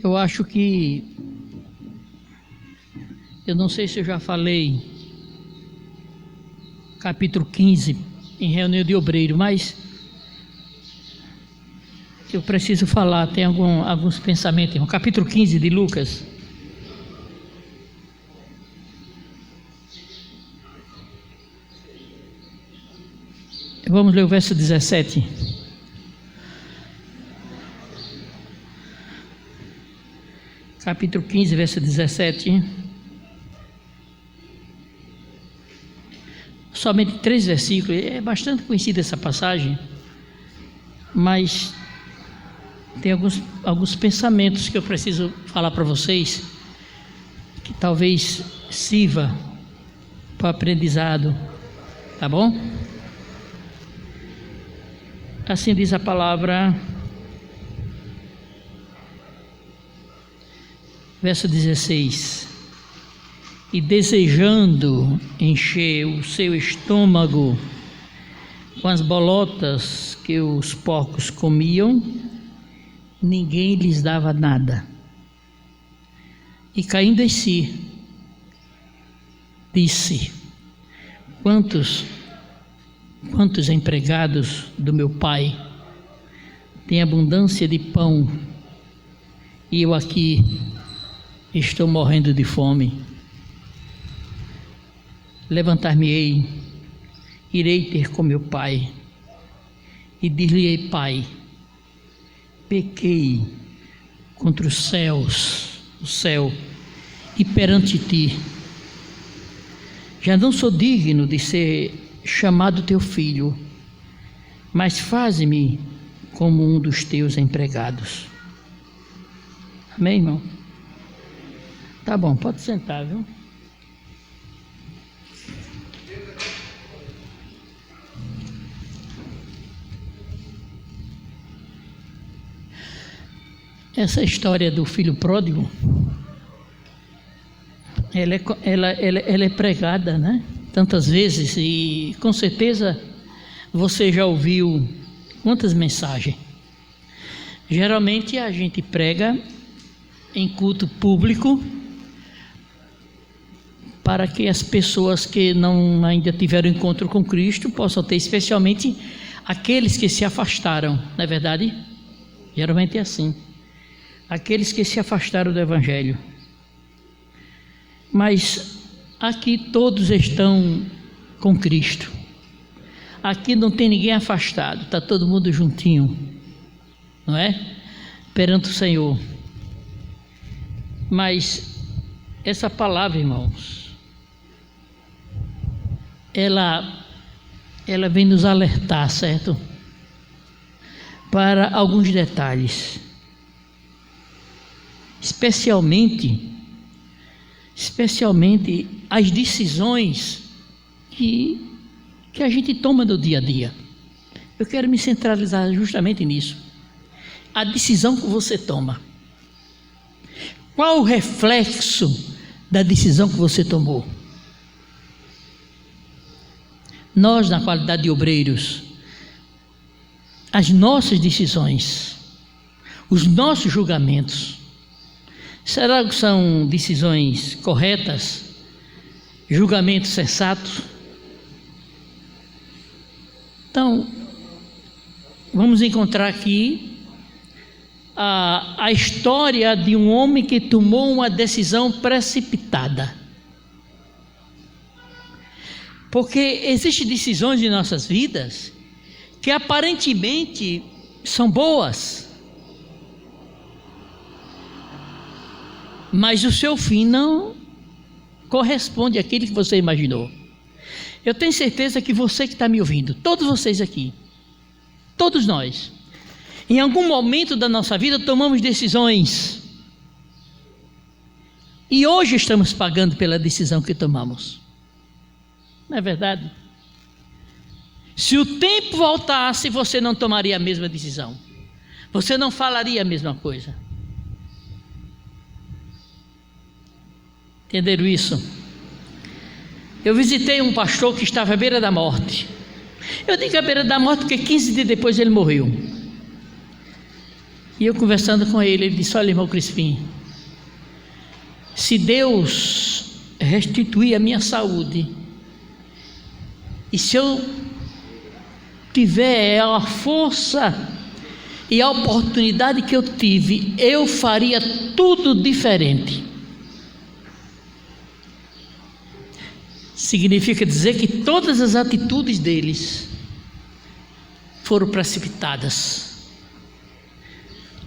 Eu acho que, eu não sei se eu já falei, capítulo 15, em reunião de obreiro, mas eu preciso falar, tem alguns pensamentos. No capítulo 15 de Lucas, vamos ler o verso 17. Capítulo 15, verso 17. Somente 3 versículos. É bastante conhecida essa passagem, mas tem alguns pensamentos que eu preciso falar para vocês, que talvez sirva para o aprendizado, tá bom? Assim diz a palavra, verso 16: e desejando encher o seu estômago com as bolotas que os porcos comiam, ninguém lhes dava nada. E caindo em si, disse: quantos empregados do meu pai têm abundância de pão, e eu aqui estou morrendo de fome. Levantar-me-ei, irei ter com meu pai, e dir-lhe-ei: Pai, pequei contra o céu, e perante ti. Já não sou digno de ser chamado teu filho, mas faze-me como um dos teus empregados. Amém, irmão? Tá bom, pode sentar, viu? Essa história do filho pródigo, ela é pregada, né? Tantas vezes, e com certeza você já ouviu quantas mensagens. Geralmente a gente prega em culto público para que as pessoas que não ainda tiveram encontro com Cristo possam ter, especialmente aqueles que se afastaram, não é verdade? Geralmente é assim. Aqueles que se afastaram do Evangelho. Mas aqui todos estão com Cristo. Aqui não tem ninguém afastado, está todo mundo juntinho, não é? Perante o Senhor. Mas essa palavra, irmãos, ela vem nos alertar, certo? Para alguns detalhes. Especialmente as decisões que a gente toma no dia a dia. Eu quero me centralizar justamente nisso. A decisão que você toma. Qual o reflexo da decisão que você tomou? Nós, na qualidade de obreiros, as nossas decisões, os nossos julgamentos, será que são decisões corretas? Julgamentos sensatos? Então, vamos encontrar aqui a história de um homem que tomou uma decisão precipitada. Porque existem decisões em nossas vidas que aparentemente são boas, mas o seu fim não corresponde àquilo que você imaginou. Eu tenho certeza que você que está me ouvindo, todos vocês aqui, todos nós, em algum momento da nossa vida tomamos decisões, e hoje estamos pagando pela decisão que tomamos. Não é verdade? Se o tempo voltasse, você não tomaria a mesma decisão, você não falaria a mesma coisa. Entenderam isso? Eu visitei um pastor que estava à beira da morte. Eu digo à beira da morte porque 15 dias depois ele morreu. E eu conversando com ele, ele disse: olha, irmão Crispim, se Deus restituir a minha saúde, e se eu tiver a força e a oportunidade que eu tive, eu faria tudo diferente. Significa dizer que todas as atitudes deles foram precipitadas.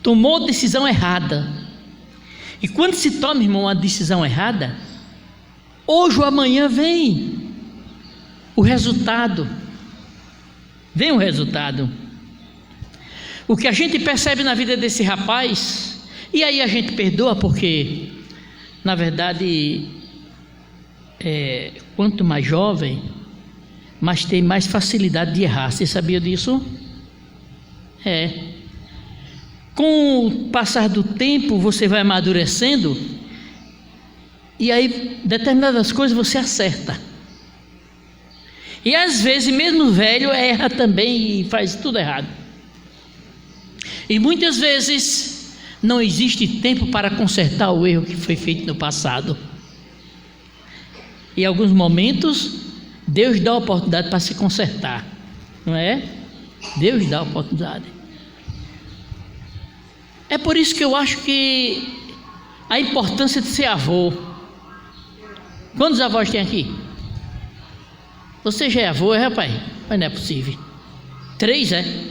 Tomou decisão errada. E quando se toma, irmão, uma decisão errada, hoje ou amanhã vem o resultado. Vem o resultado. O que a gente percebe na vida desse rapaz, e aí a gente perdoa porque, na verdade, quanto mais jovem, mas tem mais facilidade de errar. Você sabia disso? Com o passar do tempo, você vai amadurecendo, e aí determinadas coisas você acerta. E às vezes, mesmo velho, erra também e faz tudo errado. E muitas vezes não existe tempo para consertar o erro que foi feito no passado. Em alguns momentos, Deus dá a oportunidade para se consertar, não é? Deus dá a oportunidade. É por isso que eu acho que a importância de ser avô. Quantos avós tem aqui? Você já é avô, rapaz? Mas não é possível. 3, é?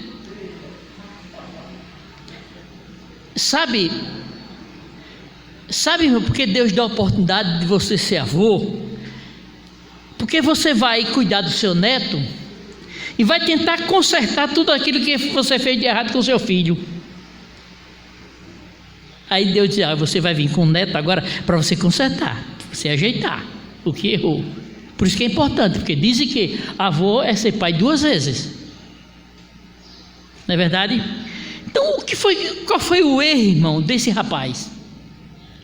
Sabe por que Deus dá a oportunidade de você ser avô? Porque você vai cuidar do seu neto e vai tentar consertar tudo aquilo que você fez de errado com o seu filho. Aí Deus diz: você vai vir com o neto agora para você consertar, para você ajeitar o que errou. Por isso que é importante, porque dizem que avô é ser pai 2 vezes. Não é verdade? Então, qual foi o erro, irmão, desse rapaz?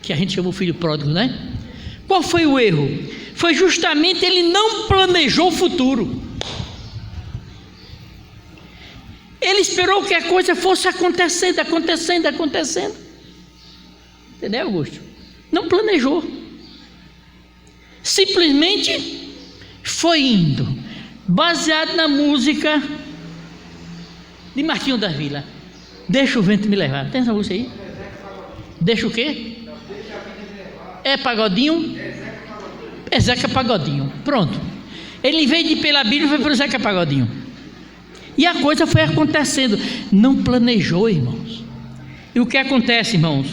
Que a gente chama o filho pródigo, né? Qual foi o erro? Foi justamente ele não planejou o futuro. Ele esperou que a coisa fosse acontecendo. Entendeu, Augusto? Não planejou. Simplesmente foi indo, baseado na música de Martinho da Vila. Deixa o vento me levar. Tem essa música aí? Deixa o quê? É pagodinho? É Zeca Pagodinho. Pronto. Ele, em vez de ir pela Bíblia, foi para o Zeca Pagodinho. E a coisa foi acontecendo. Não planejou, irmãos. E o que acontece, irmãos?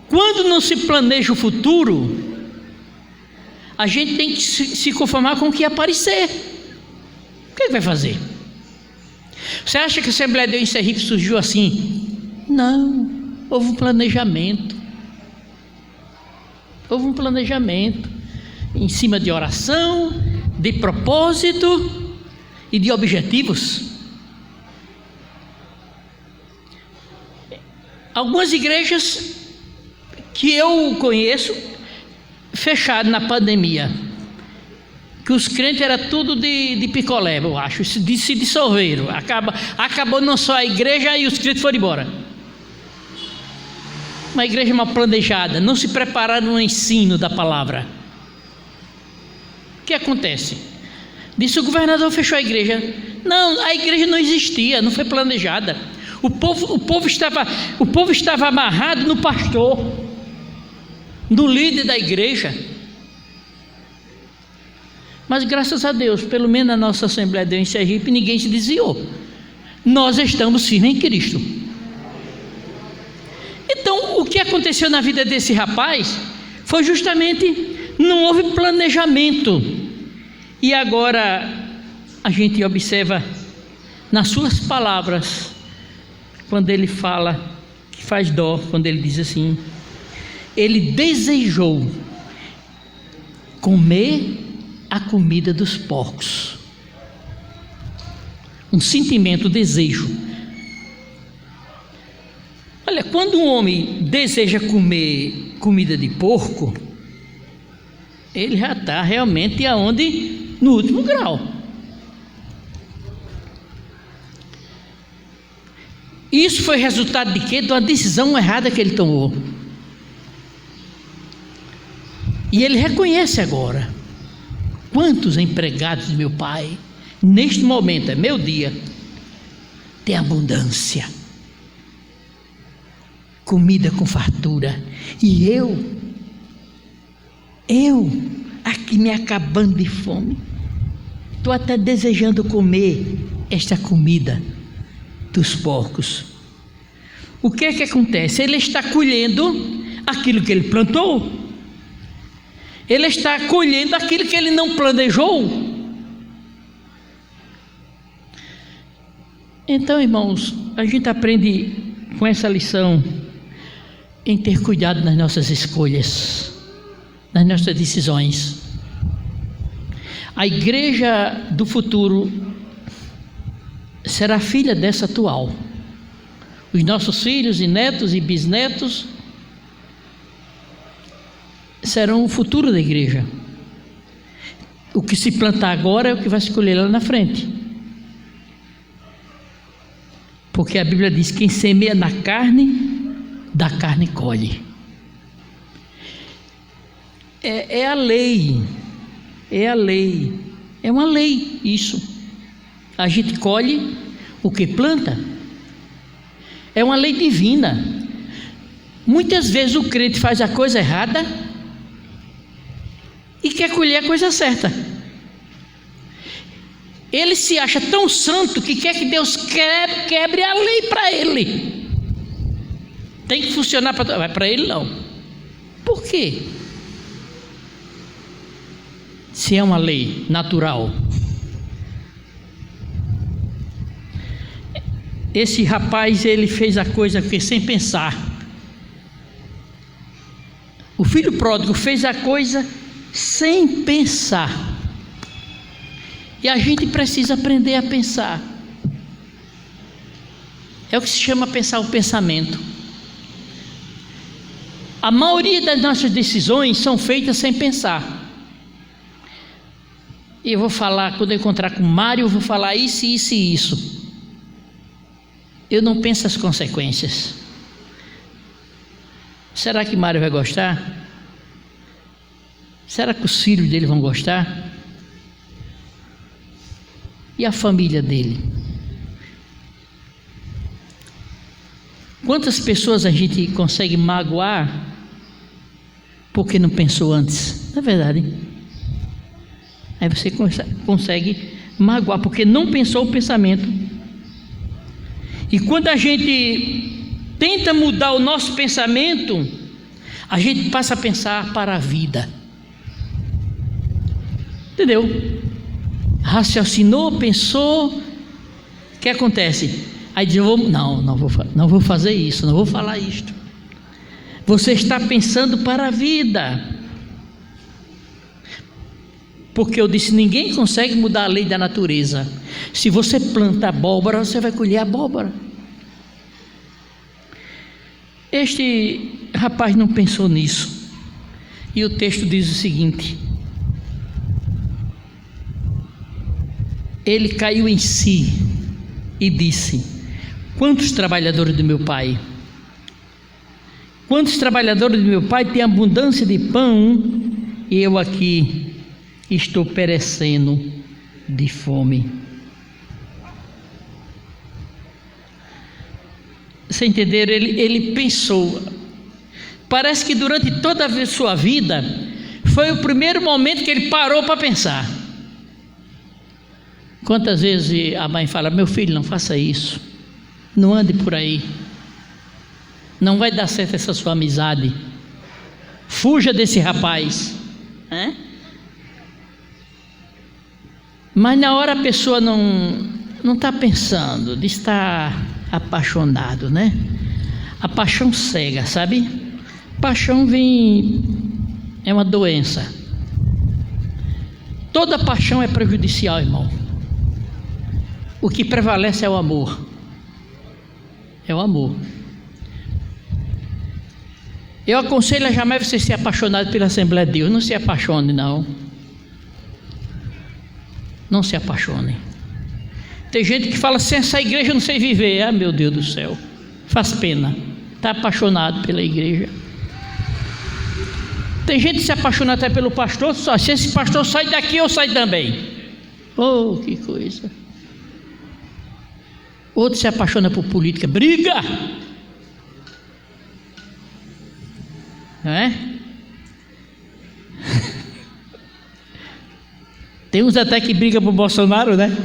Quando não se planeja o futuro, a gente tem que se conformar com o que aparecer. O que vai fazer? Você acha que a Assembleia de Deus em Sergipe surgiu assim? Não, houve um planejamento. Houve um planejamento em cima de oração, de propósito e de objetivos. Algumas igrejas que eu conheço fechadas na pandemia, que os crentes eram tudo de picolé, eu acho, se dissolveram. Acabou não só a igreja e os crentes foram embora. Uma igreja mal planejada, não se prepararam no ensino da palavra. O que acontece? Disse: o governador fechou a igreja. Não, a igreja não existia, não foi planejada. O povo estava amarrado no pastor, no líder da igreja. Mas graças a Deus, pelo menos na nossa Assembleia de Deus em Sergipe, ninguém se desviou. Nós estamos firmes em Cristo. Então, o que aconteceu na vida desse rapaz foi justamente, não houve planejamento. E agora a gente observa nas suas palavras, quando ele fala, que faz dó, quando ele diz assim: ele desejou comer a comida dos porcos. Um sentimento, desejo. Olha, quando um homem deseja comer comida de porco, ele já está realmente aonde? No último grau. Isso foi resultado de quê? De uma decisão errada que ele tomou. E ele reconhece agora: quantos empregados de meu pai, neste momento, é meu dia, tem abundância, comida com fartura, e eu aqui me acabando de fome, estou até desejando comer esta comida dos porcos. O que é que acontece? Ele está colhendo aquilo que ele plantou. Ele está colhendo aquilo que ele não planejou. Então, irmãos, a gente aprende com essa lição em ter cuidado nas nossas escolhas, nas nossas decisões. A igreja do futuro será filha dessa atual. Os nossos filhos e netos e bisnetos serão o futuro da igreja. O que se plantar agora é o que vai se colher lá na frente. Porque a Bíblia diz: quem semeia na carne, da carne colhe. É a lei. É a lei. É uma lei isso. A gente colhe o que planta. É uma lei divina. Muitas vezes o crente faz a coisa errada e quer colher a coisa certa. Ele se acha tão santo que quer que Deus quebre a lei para ele. Tem que funcionar para ele, não. Por quê? Se é uma lei natural. Esse rapaz, ele fez a coisa sem pensar. O filho pródigo fez a coisa sem pensar. E a gente precisa aprender a pensar. É o que se chama pensar o pensamento. A maioria das nossas decisões são feitas sem pensar. E eu vou falar, quando eu encontrar com o Mário, eu vou falar isso, isso e isso. Eu não penso as consequências. Será que Mário vai gostar? Será que os filhos dele vão gostar? E a família dele? Quantas pessoas a gente consegue magoar porque não pensou antes? Não é verdade? Aí você consegue magoar porque não pensou o pensamento. E quando a gente tenta mudar o nosso pensamento, a gente passa a pensar para a vida. Entendeu? Raciocinou, pensou, o que acontece? Aí diz: não vou fazer isso, não vou falar isto. Você está pensando para a vida. Porque eu disse: ninguém consegue mudar a lei da natureza. Se você planta abóbora, você vai colher abóbora. Este rapaz não pensou nisso. E o texto diz o seguinte: ele caiu em si e disse: quantos trabalhadores do meu pai? Quantos trabalhadores do meu pai têm abundância de pão e eu aqui estou perecendo de fome. Você entenderam? Ele pensou. Parece que durante toda a sua vida foi o primeiro momento que ele parou para pensar. Quantas vezes a mãe fala: meu filho, não faça isso, não ande por aí, não vai dar certo essa sua amizade, fuja desse rapaz, né? Mas na hora a pessoa não está pensando, de estar apaixonado, né? A paixão cega, sabe? Paixão é uma doença. Toda paixão é prejudicial, irmão. O que prevalece é o amor. É o amor. Eu aconselho a jamais você ser apaixonado pela Assembleia de Deus. Não se apaixone, não. Não se apaixone. Tem gente que fala assim, essa igreja eu não sei viver. Ah, meu Deus do céu, faz pena. Está apaixonado pela igreja. Tem gente que se apaixona até pelo pastor, só se esse pastor sai daqui, eu saio também. Oh, que coisa. Outro se apaixona por política, briga. Não é? Tem uns até que brigam por Bolsonaro, né?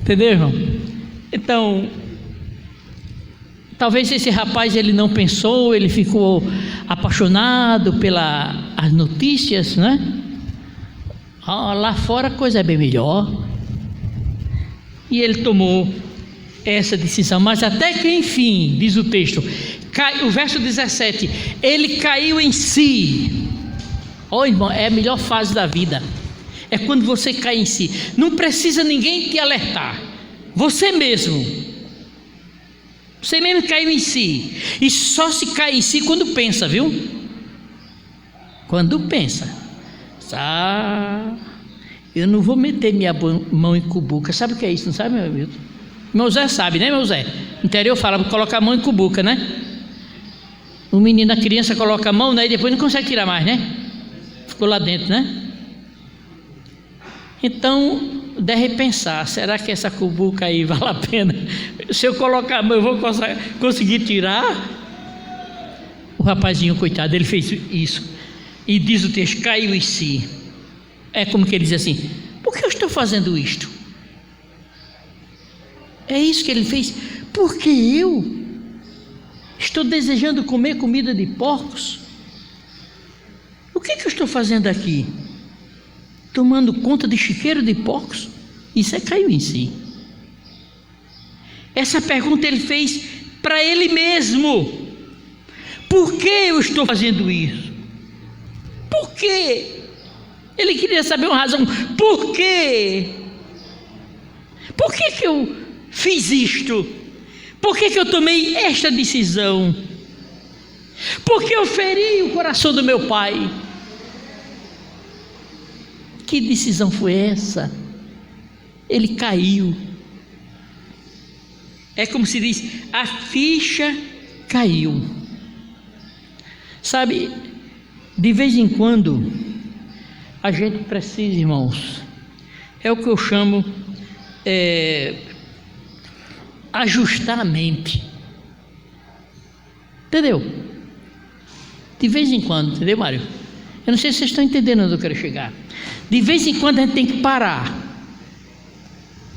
Entendeu, irmão? Então, talvez esse rapaz ele não pensou, ele ficou apaixonado pelas notícias, né? Lá fora a coisa é bem melhor. E ele tomou essa decisão, mas até que enfim, diz o texto, o verso 17, ele caiu em si. Oh, irmão, é a melhor fase da vida, é quando você cai em si, não precisa ninguém te alertar, você mesmo caiu em si, e só se cai em si quando pensa, viu? Quando pensa, eu não vou meter minha mão em cubuca, sabe o que é isso, não sabe, meu amigo? Meu Zé sabe, né, meu Zé? No interior fala, colocar a mão em cubuca, né? O menino, a criança coloca a mão, né, e depois não consegue tirar mais, né? Ficou lá dentro, né? Então, deve pensar, será que essa cubuca aí vale a pena? Se eu colocar a mão, eu vou conseguir tirar? O rapazinho, coitado, ele fez isso. E diz o texto, caiu em si. É como que ele diz assim, por que eu estou fazendo isto? É isso que ele fez. Porque eu estou desejando comer comida de porcos? O que eu estou fazendo aqui? Tomando conta de chiqueiro de porcos? Isso é caiu em si. Essa pergunta ele fez para ele mesmo. Por que eu estou fazendo isso? Por quê? Ele queria saber uma razão. Por quê? Por que eu fiz isto? Por que eu tomei esta decisão? Por que eu feri o coração do meu pai? Que decisão foi essa? Ele caiu. É como se diz, a ficha caiu. Sabe, de vez em quando a gente precisa, irmãos, é o que eu chamo ajustar a mente. Entendeu? De vez em quando, entendeu, Mário? Eu não sei se vocês estão entendendo onde eu quero chegar. De vez em quando a gente tem que parar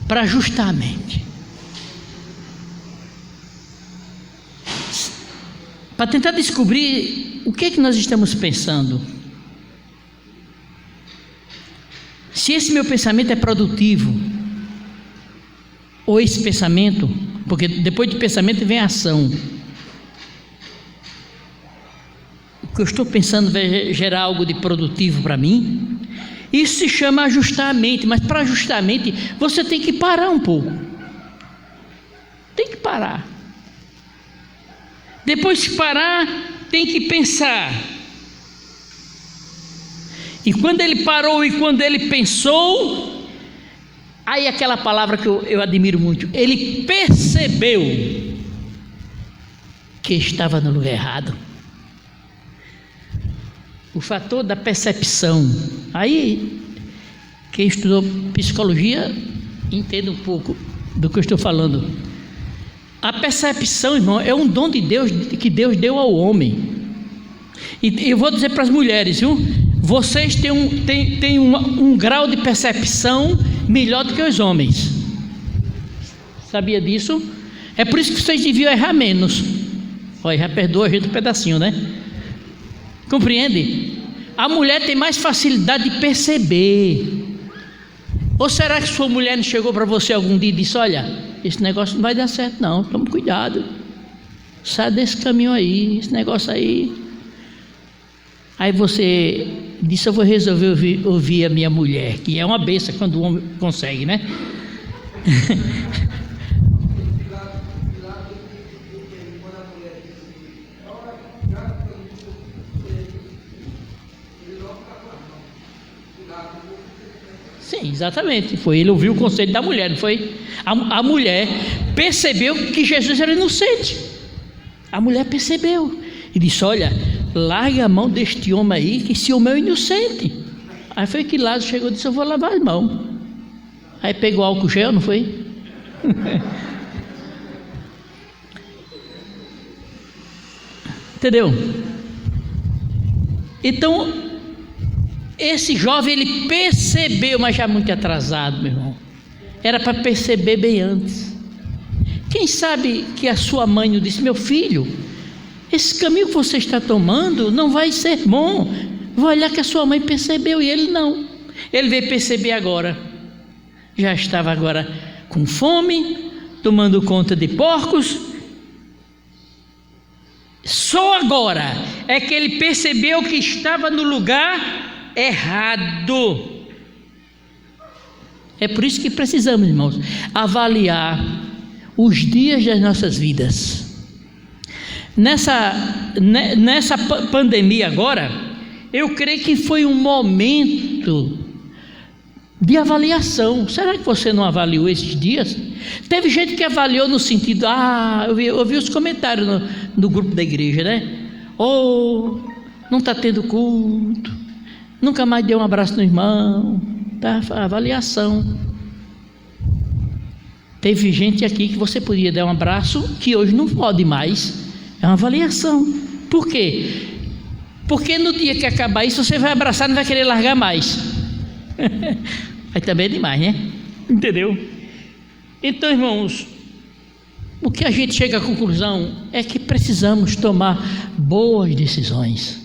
para ajustar a mente, para tentar descobrir o que é que nós estamos pensando. Se esse meu pensamento é produtivo, ou esse pensamento, porque depois de pensamento vem a ação. O que eu estou pensando vai gerar algo de produtivo para mim? Isso se chama ajustar a mente, mas para ajustar a mente, você tem que parar um pouco. Tem que parar. Depois de parar, tem que pensar. E quando ele parou e quando ele pensou, aí aquela palavra que eu admiro muito, ele percebeu que estava no lugar errado. O fator da percepção. Aí, quem estudou psicologia entende um pouco do que eu estou falando. A percepção, irmão, é um dom de Deus, que Deus deu ao homem. E eu vou dizer para as mulheres, viu? Vocês têm um grau de percepção melhor do que os homens. Sabia disso? É por isso que vocês deviam errar menos. Olha, já perdoa a gente um pedacinho, né? Compreende? A mulher tem mais facilidade de perceber. Ou será que sua mulher não chegou para você algum dia e disse, olha, esse negócio não vai dar certo não, tome cuidado, sai desse caminho aí, esse negócio aí. Aí você disse, eu vou resolver ouvir a minha mulher, que é uma bênção quando o homem consegue, né? Sim, exatamente. Foi, ele ouviu o conselho da mulher, não foi? A mulher percebeu que Jesus era inocente. A mulher percebeu e disse: olha, larga a mão deste homem aí, que esse homem é inocente. Aí foi que Lázaro chegou e disse: eu vou lavar as mãos. Aí pegou álcool gel, não foi? Entendeu? Então, esse jovem, ele percebeu, mas já muito atrasado, meu irmão. Era para perceber bem antes. Quem sabe que a sua mãe não disse: meu filho, esse caminho que você está tomando não vai ser bom. Vai olhar que a sua mãe percebeu, e ele não. Ele veio perceber agora. Já estava agora com fome, tomando conta de porcos. Só agora é que ele percebeu que estava no lugar errado. É por isso que precisamos, irmãos, avaliar os dias das nossas vidas. Nessa pandemia agora, eu creio que foi um momento de avaliação. Será que você não avaliou esses dias? Teve gente que avaliou no sentido, eu vi os comentários no grupo da igreja, né? Não está tendo culto, nunca mais deu um abraço no irmão, tá? Avaliação. Teve gente aqui que você podia dar um abraço, que hoje não pode mais. É uma avaliação. Por quê? Porque no dia que acabar isso, você vai abraçar e não vai querer largar mais. Aí também é demais, né? Entendeu? Então, irmãos, o que a gente chega à conclusão é que precisamos tomar boas decisões.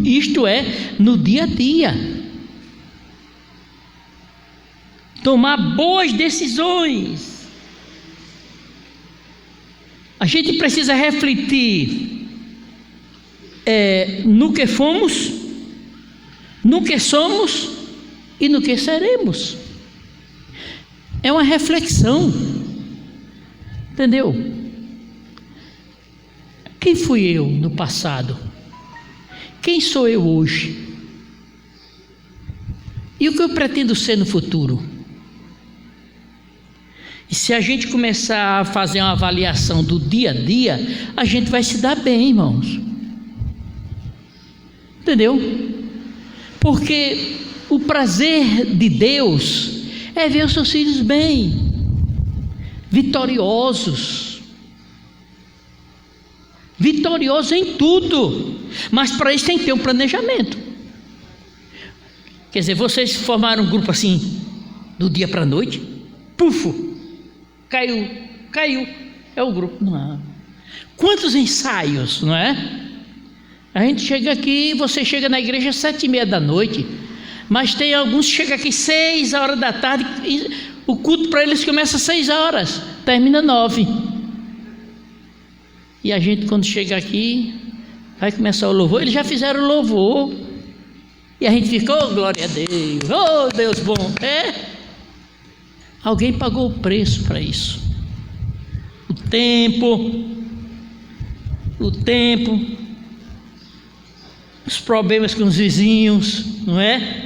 Isto é, no dia a dia. Tomar boas decisões. A gente precisa refletir no que fomos, no que somos e no que seremos. É uma reflexão, entendeu? Quem fui eu no passado? Quem sou eu hoje? E o que eu pretendo ser no futuro? E se a gente começar a fazer uma avaliação do dia a dia, a gente vai se dar bem, irmãos. Entendeu? Porque o prazer de Deus é ver os seus filhos bem, vitoriosos em tudo. Mas para isso tem que ter um planejamento. Quer dizer, vocês formaram um grupo assim, do dia para a noite, pufo, caiu, é o grupo. Não. Quantos ensaios, não é? A gente chega aqui, você chega na igreja às 7:30, mas tem alguns que chegam aqui 6 horas da tarde, e o culto para eles começa às 6 horas, termina 9. E a gente, quando chega aqui, vai começar o louvor, eles já fizeram o louvor, e a gente fica: oh, glória a Deus, oh, Deus bom. Alguém pagou o preço para isso. O tempo, os problemas com os vizinhos, não é?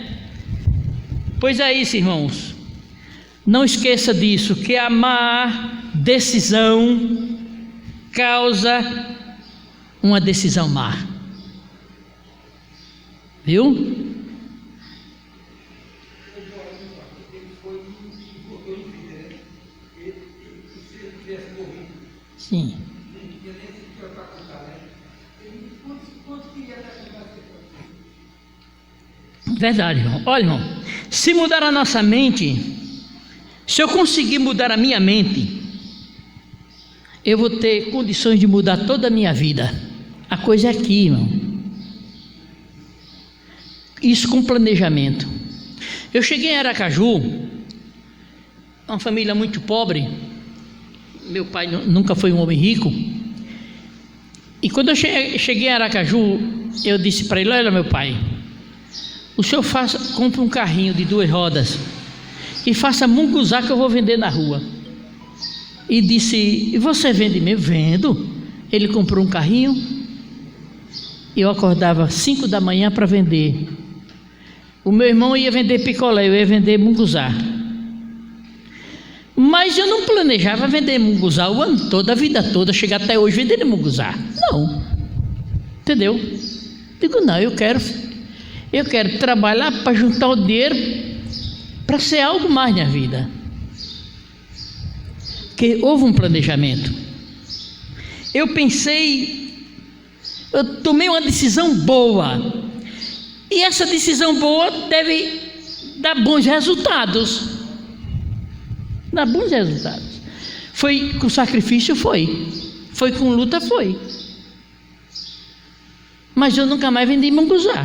Pois é isso, irmãos. Não esqueça disso, que a má decisão causa uma decisão má. Viu? Sim. Verdade, irmão. Olha, irmão, se mudar a nossa mente, se eu conseguir mudar a minha mente, eu vou ter condições de mudar toda a minha vida. A coisa é aqui, irmão. Isso com planejamento. Eu cheguei em Aracaju, uma família muito pobre. Meu pai nunca foi um homem rico. E quando eu cheguei em Aracaju, eu disse para ele: olha, meu pai, o senhor compre um carrinho de 2 rodas e faça munguzá que eu vou vender na rua. E disse: e você vende mesmo? Vendo. Ele comprou um carrinho, eu acordava 5 da manhã para vender. O meu irmão ia vender picolé, eu ia vender munguzá. Mas eu não planejava vender munguzá o ano todo, a vida toda, chegar até hoje vendendo munguzá. Não. Entendeu? Digo, não, eu quero trabalhar para juntar o dinheiro para ser algo mais na vida. Porque houve um planejamento. Eu tomei uma decisão boa. E essa decisão boa deve dar bons resultados. Dar bons resultados. Foi com sacrifício? Foi. Foi com luta? Foi. Mas eu nunca mais vendi munguzá.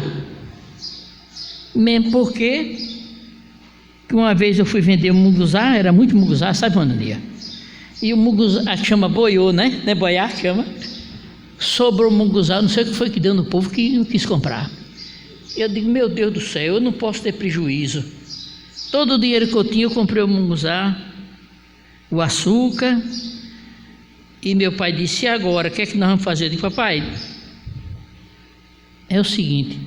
Mesmo porque uma vez eu fui vender um munguzá, era muito munguzá, sabe, Manonia? E o munguzá chama boiô, né? Não é boiar que chama? Sobrou o munguzá, não sei o que foi que deu no povo que não quis comprar. Eu digo, meu Deus do céu, eu não posso ter prejuízo. Todo o dinheiro que eu tinha, eu comprei o munguzá, o açúcar. E meu pai disse, e agora, o que é que nós vamos fazer? Eu digo, papai, é o seguinte,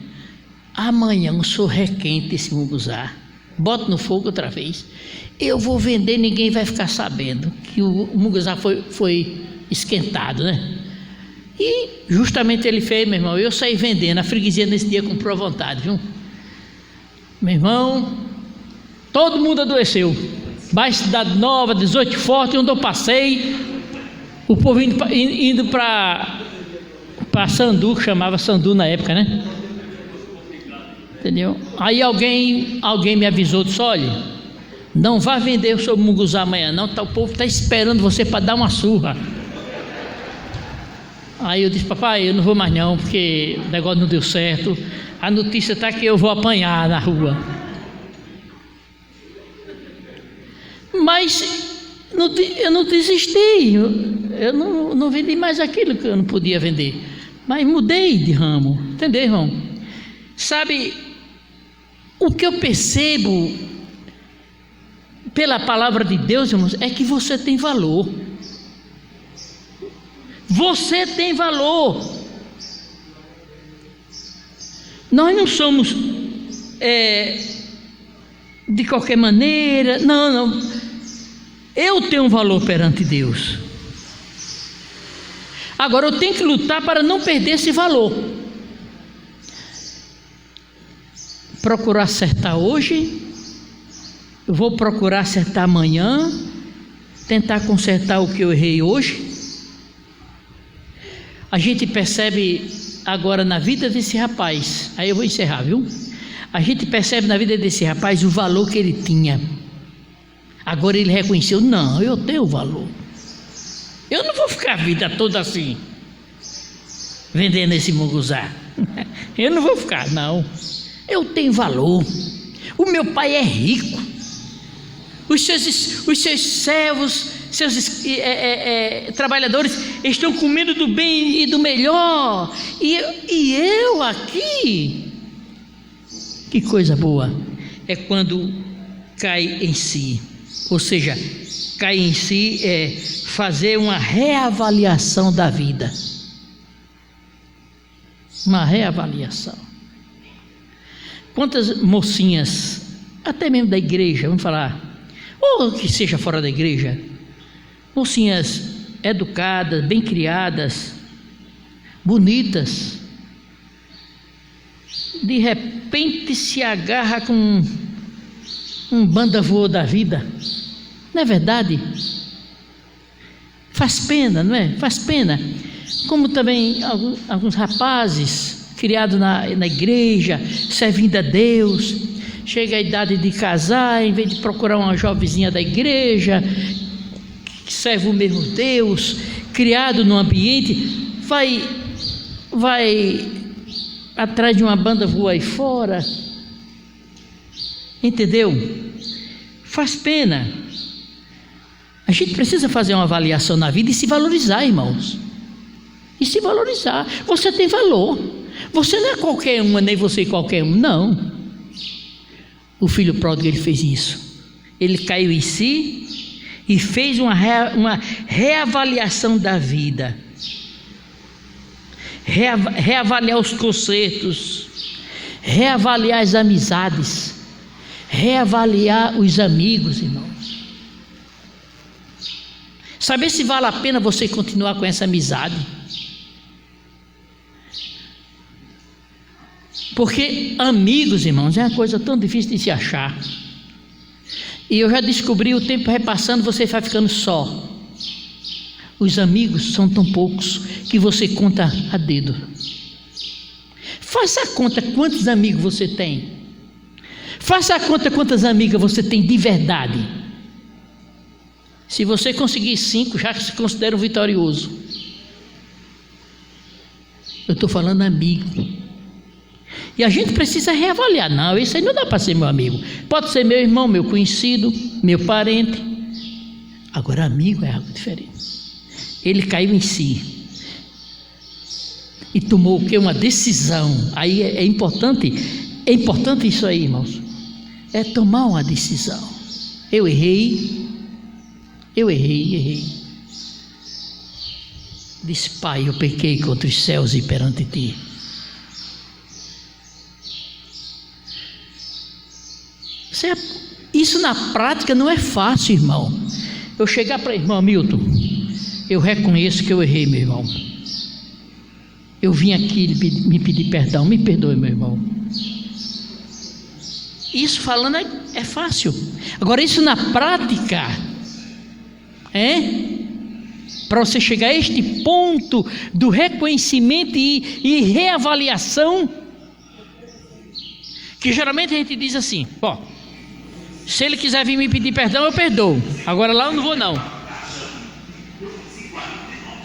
amanhã o senhor requente esse munguzá, bota no fogo outra vez, eu vou vender, ninguém vai ficar sabendo que o munguzá foi esquentado, né? E justamente ele fez, meu irmão, eu saí vendendo, a freguesia nesse dia comprou à vontade, viu? Meu irmão, todo mundo adoeceu, Baixa Cidade Nova, 18 Forte, onde eu passei, o povo indo para Sandu, que chamava Sandu na época, né? Entendeu? Aí alguém me avisou, disse, olha, não vá vender o seu munguzá amanhã não, o povo está esperando você para dar uma surra. Aí eu disse, papai, eu não vou mais não, porque o negócio não deu certo, a notícia está que eu vou apanhar na rua. Mas eu não desisti, eu não vendi mais aquilo que eu não podia vender, mas mudei de ramo, entendeu, irmão? Sabe, o que eu percebo pela palavra de Deus, irmãos, é que você tem valor. Você tem valor. Nós não somos de qualquer maneira. Não. Eu tenho um valor perante Deus. Agora eu tenho que lutar para não perder esse valor. Procurar acertar hoje. Eu vou procurar acertar amanhã. Tentar consertar o que eu errei hoje. A gente percebe agora na vida desse rapaz, aí eu vou encerrar, viu? A gente percebe na vida desse rapaz o valor que ele tinha. Agora ele reconheceu, não, eu tenho valor. Eu não vou ficar a vida toda assim, vendendo esse munguzá. Eu não vou ficar, não. Eu tenho valor. O meu pai é rico. Os seus servos, seus trabalhadores estão comendo do bem e do melhor, e eu aqui, que coisa boa é quando cai em si, ou seja, cai em si é fazer uma reavaliação da vida, uma reavaliação. Quantas mocinhas, até mesmo da igreja, vamos falar, ou que seja fora da igreja, mocinhas educadas, bem criadas, bonitas, de repente se agarra com um banda-voa da vida, não é verdade? Faz pena, não é? Faz pena. Como também alguns rapazes criados na igreja, servindo a Deus, chega a idade de casar, em vez de procurar uma jovenzinha da igreja que serve o mesmo Deus, criado no ambiente, vai atrás de uma banda voa aí fora, entendeu? Faz pena. A gente precisa fazer uma avaliação na vida e se valorizar, irmãos, e se valorizar. Você tem valor, você não é qualquer uma, nem você qualquer um, não. O filho pródigo, ele fez isso, ele caiu em si e fez uma reavaliação da vida, reavaliar os concertos, reavaliar as amizades, reavaliar os amigos, irmãos. Saber se vale a pena você continuar com essa amizade. Porque amigos, irmãos, é uma coisa tão difícil de se achar. E eu já descobri, o tempo repassando, você vai ficando só. Os amigos são tão poucos que você conta a dedo. Faça a conta quantos amigos você tem. Faça a conta quantas amigas você tem de verdade. Se você conseguir 5, já se considera um vitorioso. Eu estou falando amigo. E a gente precisa reavaliar. Não, isso aí não dá para ser meu amigo. Pode ser meu irmão, meu conhecido, meu parente. Agora amigo é algo diferente. Ele caiu em si e tomou o que? Uma decisão. Aí é importante isso aí, irmãos. É tomar uma decisão. Eu errei. Disse: Pai, eu pequei contra os céus e perante ti. Isso na prática não é fácil, irmão. Eu chegar para irmão Milton, eu reconheço que eu errei, meu irmão. Eu vim aqui me pedir perdão, me perdoe, meu irmão. Isso falando é fácil. Agora, isso na prática, para você chegar a este ponto do reconhecimento e reavaliação, que geralmente a gente diz assim: ó, se ele quiser vir me pedir perdão, eu perdoo. Agora lá eu não vou, não.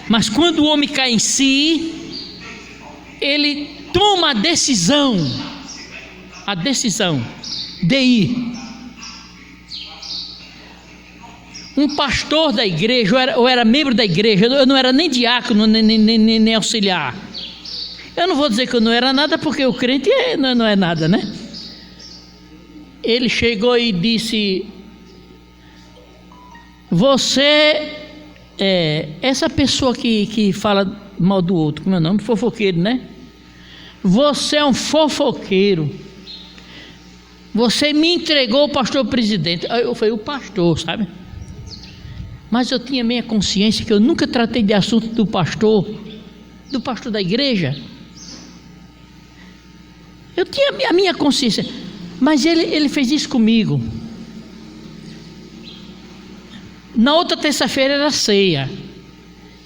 Mas quando o homem cai em si, ele toma a decisão de ir. Um pastor da igreja, eu era membro da igreja, eu não era nem diácono, nem auxiliar. Eu não vou dizer que eu não era nada, porque o crente não é nada, né? Ele chegou e disse: você essa pessoa que fala mal do outro, como é o nome? Fofoqueiro, né? Você é um fofoqueiro. Você me entregou o pastor presidente. Eu falei: o pastor, sabe? Mas eu tinha minha consciência que eu nunca tratei de assunto do pastor da igreja. Eu tinha a minha consciência. Mas ele fez isso comigo. Na outra terça-feira era ceia.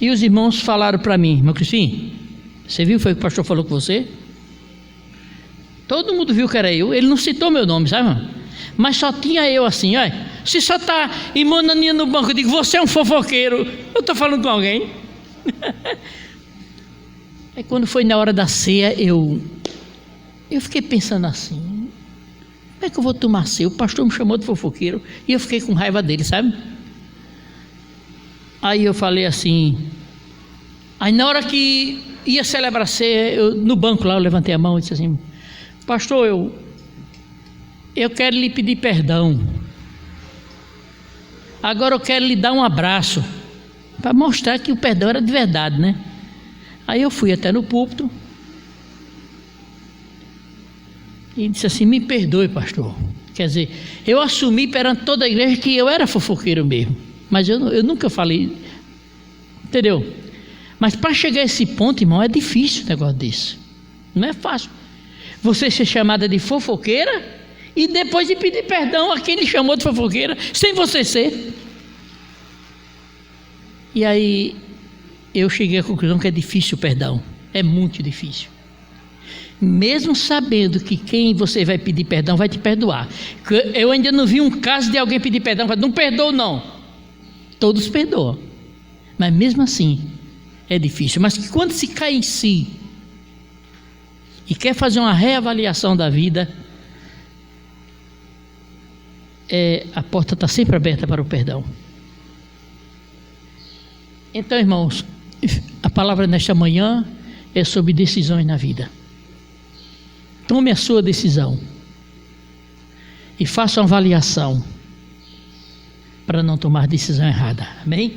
E os irmãos falaram para mim: irmão Crispim, você viu foi o que o pastor falou com você? Todo mundo viu que era eu. Ele não citou meu nome, sabe, irmão? Mas só tinha eu assim: olha, você só está imonaninha no banco. Eu digo: você é um fofoqueiro. Eu estou falando com alguém. Aí quando foi na hora da ceia, eu fiquei pensando assim: como é que eu vou tomar ceia? O pastor me chamou de fofoqueiro e eu fiquei com raiva dele, sabe? Aí eu falei assim. Aí na hora que ia celebrar a ceia, no banco lá, eu levantei a mão e disse assim: pastor, eu quero lhe pedir perdão. Agora eu quero lhe dar um abraço, para mostrar que o perdão era de verdade, né? Aí eu fui até no púlpito e disse assim: me perdoe, pastor. Quer dizer, eu assumi perante toda a igreja que eu era fofoqueiro mesmo, mas eu nunca falei, entendeu? Mas para chegar a esse ponto, irmão, é difícil um negócio desse. Não é fácil você ser chamada de fofoqueira e depois de pedir perdão a quem lhe chamou de fofoqueira, sem você ser. E aí eu cheguei à conclusão que é difícil o perdão, é muito difícil. Mesmo sabendo que quem você vai pedir perdão vai te perdoar. Eu ainda não vi um caso de alguém pedir perdão, não perdoou não. Todos perdoam, mas mesmo assim é difícil. Mas que quando se cai em si e quer fazer uma reavaliação da vida, a porta está sempre aberta para o perdão. Então, irmãos, a palavra nesta manhã é sobre decisões na vida. Tome a sua decisão e faça uma avaliação para não tomar decisão errada. Amém?